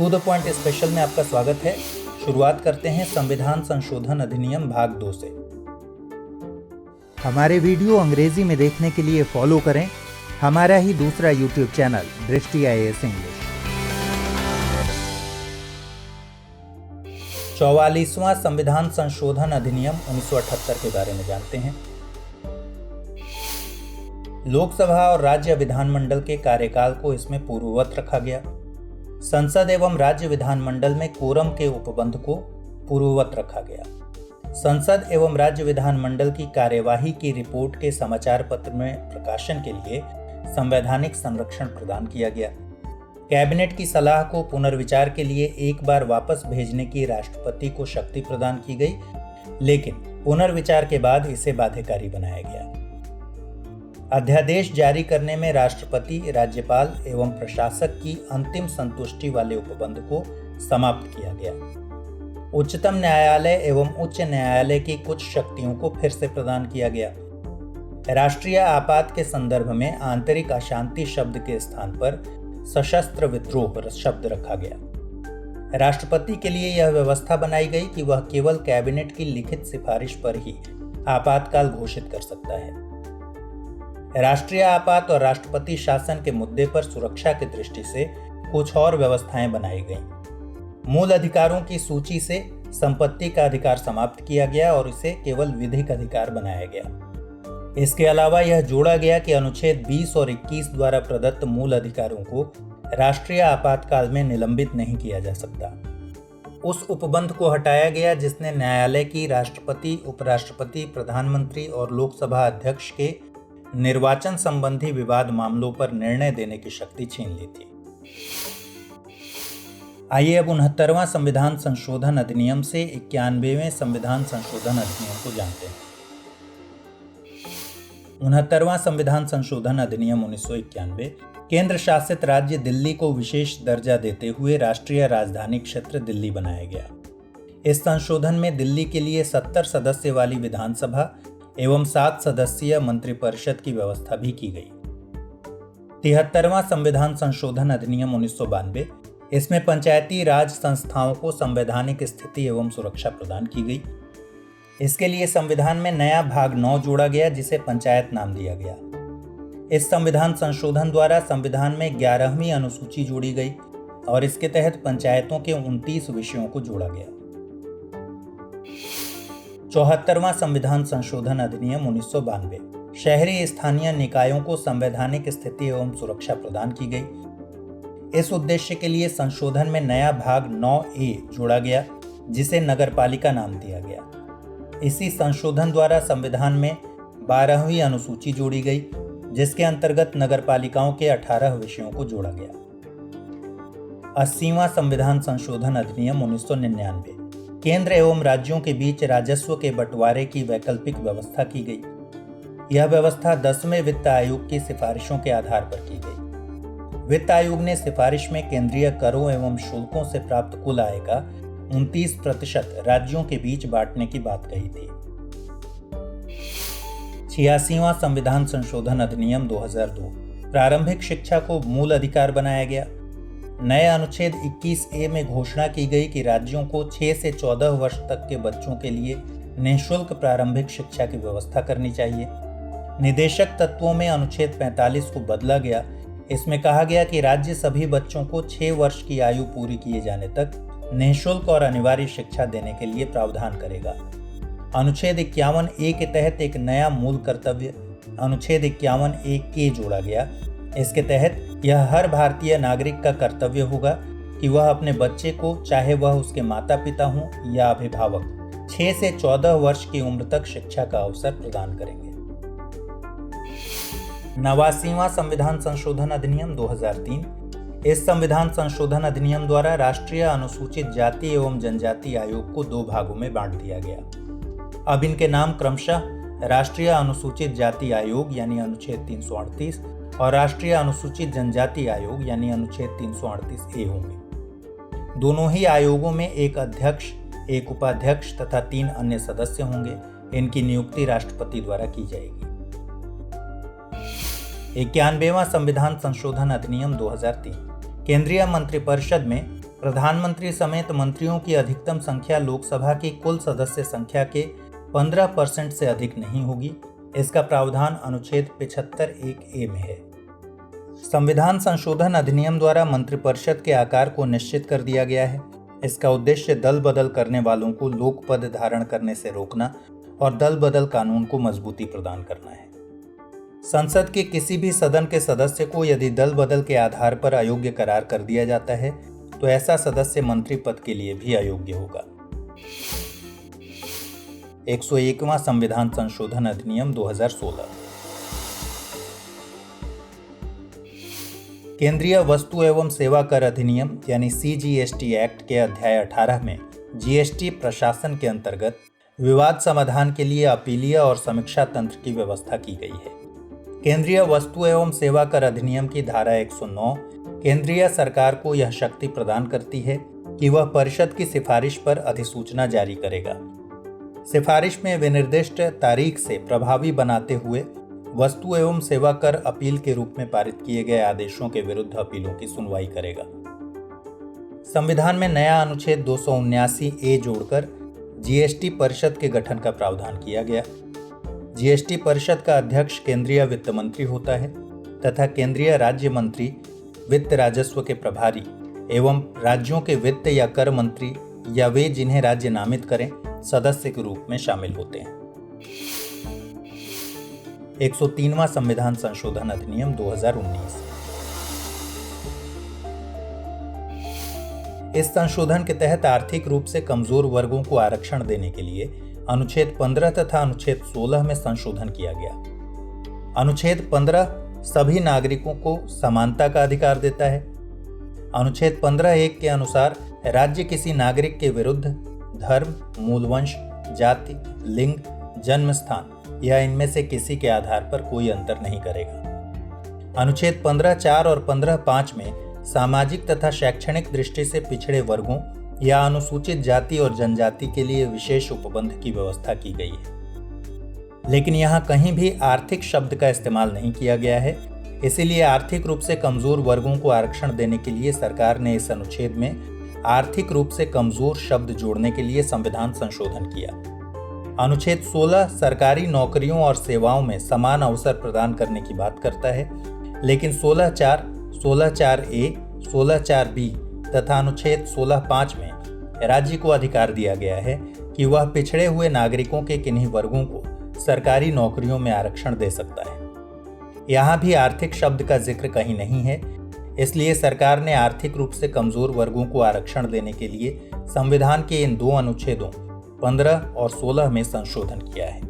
To the point special में आपका स्वागत है। शुरुआत करते हैं संविधान संशोधन अधिनियम भाग 2 से। हमारे वीडियो अंग्रेजी में देखने के लिए फॉलो करें हमारा ही दूसरा यूट्यूब चैनल दृष्टि IAS इंग्लिश। 44वां संविधान संशोधन अधिनियम 1978 के बारे में जानते हैं। लोकसभा और राज्य विधानमंडल के कार्यकाल को इसमें पूर्ववत रखा गया। संसद एवं राज्य विधानमंडल में कोरम के उपबंध को पूर्ववत रखा गया। संसद एवं राज्य विधानमंडल की कार्यवाही की रिपोर्ट के समाचार पत्र में प्रकाशन के लिए संवैधानिक संरक्षण प्रदान किया गया। कैबिनेट की सलाह को पुनर्विचार के लिए एक बार वापस भेजने की राष्ट्रपति को शक्ति प्रदान की गई, लेकिन पुनर्विचार के बाद इसे बाध्यकारी बनाया गया। अध्यादेश जारी करने में राष्ट्रपति, राज्यपाल एवं प्रशासक की अंतिम संतुष्टि वाले उपबंध को समाप्त किया गया। उच्चतम न्यायालय एवं उच्च न्यायालय की कुछ शक्तियों को फिर से प्रदान किया गया। राष्ट्रीय आपात के संदर्भ में आंतरिक अशांति शब्द के स्थान पर सशस्त्र विद्रोह शब्द रखा गया। राष्ट्रपति के लिए यह व्यवस्था बनाई गई कि वह केवल कैबिनेट की लिखित सिफारिश पर ही आपातकाल घोषित कर सकता है। राष्ट्रीय आपात और राष्ट्रपति शासन के मुद्दे पर सुरक्षा की दृष्टि से कुछ और व्यवस्थाएं बनाई गईं। मूल अधिकारों की सूची से संपत्ति का अधिकार समाप्त किया गया और इसे केवल विधिक अधिकार बनाया गया। इसके अलावा यह जोड़ा गया कि अनुच्छेद 20 और 21 द्वारा प्रदत्त मूल अधिकारों को राष्ट्रीय आपातकाल में निलंबित नहीं किया जा सकता। उस उपबंध को हटाया गया जिसने न्यायालय की राष्ट्रपति, उपराष्ट्रपति, प्रधानमंत्री और लोकसभा अध्यक्ष के निर्वाचन संबंधी विवाद मामलों पर निर्णय देने की शक्ति छीन ली थी। आइए अब 69वां संविधान संशोधन अधिनियम से 91वें संविधान संशोधन अधिनियम को जानते हैं। 69वां संविधान संशोधन अधिनियम 1991 केंद्र शासित राज्य दिल्ली को विशेष दर्जा देते हुए राष्ट्रीय राजधानी क्षेत्र दिल्ली बनाया गया। इस संशोधन में दिल्ली के लिए 70 सदस्य वाली विधानसभा एवं 7 सदस्यीय मंत्रिपरिषद की व्यवस्था भी की गई। 73वां संविधान संशोधन अधिनियम 1992, इसमें पंचायती राज संस्थाओं को संवैधानिक स्थिति एवं सुरक्षा प्रदान की गई। इसके लिए संविधान में नया भाग 9 जोड़ा गया जिसे पंचायत नाम दिया गया। इस संविधान संशोधन द्वारा संविधान में 11वीं अनुसूची जोड़ी गई और इसके तहत पंचायतों के 29 विषयों को जोड़ा गया। 74वां संविधान संशोधन अधिनियम 1992, शहरी स्थानीय निकायों को संवैधानिक स्थिति एवं सुरक्षा प्रदान की गई। इस उद्देश्य के लिए संशोधन में नया भाग 9A जोड़ा गया जिसे नगरपालिका नाम दिया गया। इसी संशोधन द्वारा संविधान में 12वीं अनुसूची जोड़ी गई जिसके अंतर्गत नगरपालिकाओं के 18 विषयों को जोड़ा गया। 80वां संविधान संशोधन अधिनियम 1999, केंद्र एवं राज्यों के बीच राजस्व के बंटवारे की वैकल्पिक व्यवस्था की गई। यह व्यवस्था 10वें वित्त आयोग की सिफारिशों के आधार पर की गई। वित्त आयोग ने सिफारिश में केंद्रीय करों एवं शुल्कों से प्राप्त कुल आय का 29% राज्यों के बीच बांटने की बात कही थी। 86वां संविधान संशोधन अधिनियम 2002, प्रारंभिक शिक्षा को मूल अधिकार बनाया गया। नए अनुच्छेद 21A में घोषणा की गई कि राज्यों को 6 से 14 वर्ष तक के बच्चों के लिए निःशुल्क प्रारंभिक शिक्षा की व्यवस्था करनी चाहिए। निदेशक तत्वों में अनुच्छेद 45 को बदला गया। इसमें कहा गया कि राज्य सभी बच्चों को 6 वर्ष की आयु पूरी किए जाने तक निःशुल्क और अनिवार्य शिक्षा देने के लिए प्रावधान करेगा। अनुच्छेद 51A के तहत एक नया मूल कर्तव्य अनुच्छेद 51A जोड़ा गया। इसके तहत यह हर भारतीय नागरिक का कर्तव्य होगा कि वह अपने बच्चे को, चाहे वह उसके माता पिता हों या अभिभावक, 6 से 14 वर्ष की उम्र तक शिक्षा का अवसर प्रदान करेंगे। 89वां संविधान संशोधन अधिनियम 2003, इस संविधान संशोधन अधिनियम द्वारा राष्ट्रीय अनुसूचित जाति एवं जनजाति आयोग को 2 भागों में बांट दिया गया। अब इनके नाम क्रमशः राष्ट्रीय अनुसूचित जाति आयोग यानी अनुच्छेद 338 और राष्ट्रीय अनुसूचित जनजाति आयोग यानी अनुच्छेद 338A होंगे। दोनों ही आयोगों में एक अध्यक्ष, एक उपाध्यक्ष तथा 3 अन्य सदस्य होंगे। इनकी नियुक्ति राष्ट्रपति द्वारा की जाएगी। 91वां संविधान संशोधन अधिनियम 2003, केंद्रीय मंत्रिपरिषद में प्रधानमंत्री समेत मंत्रियों की अधिकतम संख्या लोकसभा की कुल सदस्य संख्या के 15% से अधिक नहीं होगी। इसका प्रावधान अनुच्छेद 75(1)(a) में है। संविधान संशोधन अधिनियम द्वारा मंत्रिपरिषद के आकार को निश्चित कर दिया गया है। इसका उद्देश्य दल बदल करने वालों को लोक पद धारण करने से रोकना और दल बदल कानून को मजबूती प्रदान करना है। संसद के किसी भी सदन के सदस्य को यदि दल बदल के आधार पर अयोग्य करार कर दिया जाता है तो ऐसा सदस्य मंत्री पद के लिए भी अयोग्य होगा। 101वां संविधान संशोधन अधिनियम 2016। केंद्रीय वस्तु एवं सेवा कर अधिनियम यानी CGST एक्ट के अध्याय 18 में GST प्रशासन के अंतर्गत विवाद समाधान के लिए अपीलीय और समीक्षा तंत्र की व्यवस्था की गई है। केंद्रीय वस्तु एवं सेवा कर अधिनियम की धारा 109 केंद्रीय सरकार को यह शक्ति प्रदान करती है कि वह परिषद की सिफारिश पर अधिसूचना जारी करेगा। सिफारिश में विनिर्दिष्ट तारीख से प्रभावी बनाते हुए वस्तु एवं सेवा कर अपील के रूप में पारित किए गए आदेशों के विरुद्ध अपीलों की सुनवाई करेगा। संविधान में नया अनुच्छेद 279(a) जोड़कर GST परिषद के गठन का प्रावधान किया गया। GST परिषद का अध्यक्ष केंद्रीय वित्त मंत्री होता है तथा केंद्रीय राज्य मंत्री वित्त राजस्व के प्रभारी एवं राज्यों के वित्त या कर मंत्री या वे जिन्हें राज्य नामित करें सदस्य के रूप में शामिल होते हैं। 103वां संविधान संशोधन अधिनियम 2019। इस संशोधन के तहत आर्थिक रूप से कमजोर वर्गों को आरक्षण देने के लिए अनुच्छेद 15 तथा अनुच्छेद 16 में संशोधन किया गया। अनुच्छेद 15 सभी नागरिकों को समानता का अधिकार देता है। अनुच्छेद 15(1) के अनुसार राज्य किसी नागरिक के विरुद्ध धर्म, मूलवंश, जाति, लिंग, जन्म स्थान या इनमें से किसी के आधार पर कोई अंतर नहीं करेगा। अनुच्छेद 15(4) और 15(5) में सामाजिक तथा शैक्षणिक दृष्टि से पिछड़े वर्गों या अनुसूचित जाति और जनजाति के लिए विशेष उपबंध की व्यवस्था की गई है, लेकिन यहाँ कहीं भी आर्थिक शब्द का इस्तेमाल नहीं किया गया है। इसीलिए आर्थिक रूप से कमजोर वर्गों को आरक्षण देने के लिए सरकार ने इस अनुच्छेद में आर्थिक रूप से कमजोर शब्द जोड़ने के लिए संविधान संशोधन किया। अनुच्छेद 16 सरकारी नौकरियों और सेवाओं में समान अवसर प्रदान करने की बात करता है, लेकिन 16(4), 16(4)(a), 16(4)(b) तथा अनुच्छेद 16(5) में राज्य को अधिकार दिया गया है कि वह पिछड़े हुए नागरिकों के किन्हीं वर्गों को सरकारी नौकरियों में आरक्षण दे सकता है। यहाँ भी आर्थिक शब्द का जिक्र कहीं नहीं है, इसलिए सरकार ने आर्थिक रूप से कमजोर वर्गों को आरक्षण देने के लिए संविधान के इन दो अनुच्छेदों 15 और 16 में संशोधन किया है।